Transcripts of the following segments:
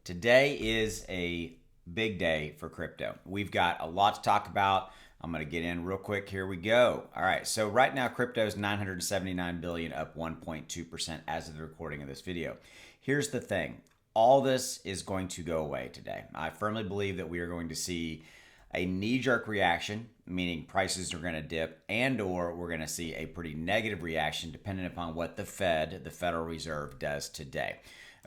Today is a big day for crypto. We've got a lot to talk about. I'm going to get in real quick. Here we go. All right. So right now, crypto is 979 billion, up 1.2% as of the recording of this video. Here's the thing. All this is going to go away today. I firmly believe that we are going to see a knee-jerk reaction, meaning prices are going to dip, and or we're going to see a pretty negative reaction depending upon what the Federal Reserve, does today.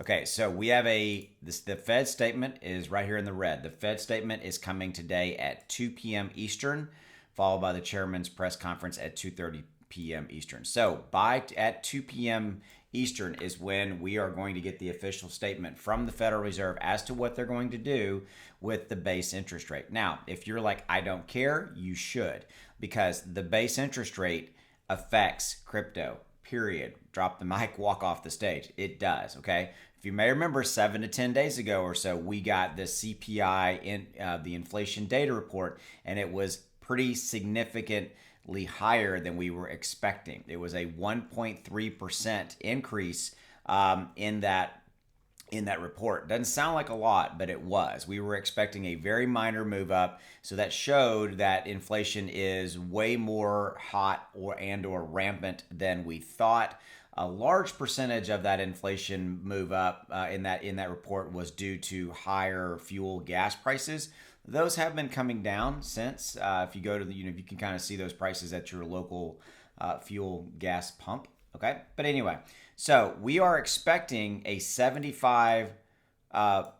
Okay, so we have the Fed statement is right here in the red. The Fed statement is coming today at 2 p.m. Eastern, followed by the chairman's press conference at 2:30 p.m. Eastern. So at 2 p.m. Eastern is when we are going to get the official statement from the Federal Reserve as to what they're going to do with the base interest rate. Now, if you're like, I don't care, you should, because the base interest rate affects crypto, period. Drop the mic, walk off the stage. It does, okay? If you may remember, 7 to 10 days ago or so, we got the CPI, the inflation data report, and it was pretty significantly higher than we were expecting. It was a 1.3% increase in that report. Doesn't sound like a lot, but it was. We were expecting a very minor move up, so that showed that inflation is way more hot or rampant than we thought. A large percentage of that inflation move up in that report was due to higher fuel gas prices. Those have been coming down since. If you go to you can kind of see those prices at your local fuel gas pump. Okay, but anyway, so we are expecting a 75 a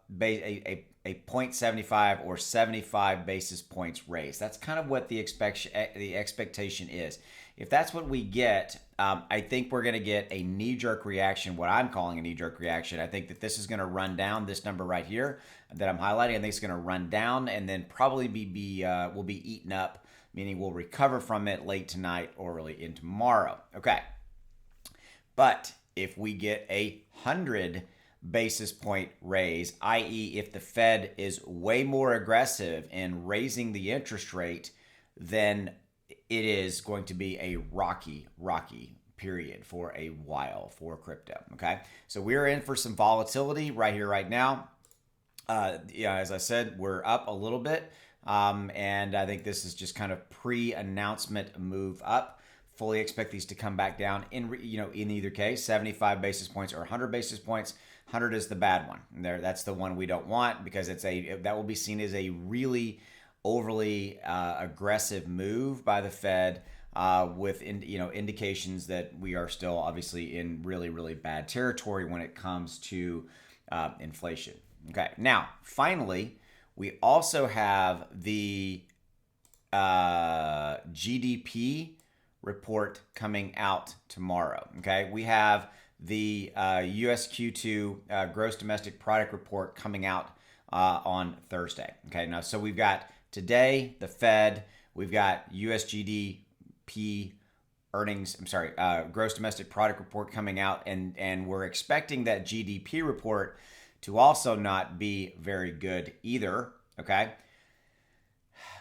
0.75 or 75 basis points raise. That's kind of what the expectation is. If that's what we get, I think we're going to get a knee-jerk reaction, what I'm calling a knee-jerk reaction. I think that this is going to run down, this number right here that I'm highlighting. I think it's going to run down and then probably will be eaten up, meaning we'll recover from it late tonight or early in tomorrow. Okay. But if we get 100 basis point raise, i.e. if the Fed is way more aggressive in raising the interest rate, then it is going to be a rocky period for a while for crypto, okay? So we're in for some volatility right here, right now. As I said, we're up a little bit, and I think this is just kind of pre-announcement move up. Fully expect these to come back down in either case, 75 basis points or 100 basis points. 100 is the bad one. That's the one we don't want because that will be seen as a really overly aggressive move by the Fed with indications that we are still obviously in really bad territory when it comes to inflation. Okay, now finally we also have the GDP report coming out tomorrow. Okay, we have the US Q2 gross domestic product report coming out on Thursday. Okay, now so we've got today the Fed, we've got US GDP earnings. Gross domestic product report coming out, and we're expecting that GDP report to also not be very good either. Okay.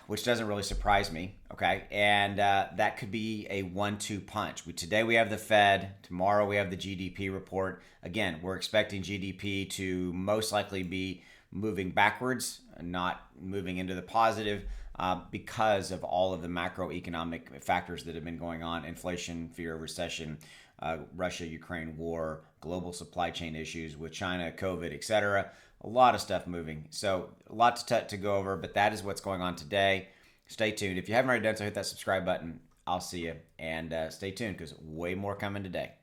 Which doesn't really surprise me, okay? And that could be a 1-2 punch. Today we have the Fed, tomorrow we have the GDP report. Again, we're expecting GDP to most likely be moving backwards, not moving into the positive because of all of the macroeconomic factors that have been going on: inflation, fear of recession, Russia-Ukraine war, global supply chain issues with China, COVID, etc. A lot of stuff moving. So a lot to go over, but that is what's going on today. Stay tuned. If you haven't already done so, hit that subscribe button. I'll see you. And stay tuned because way more coming today.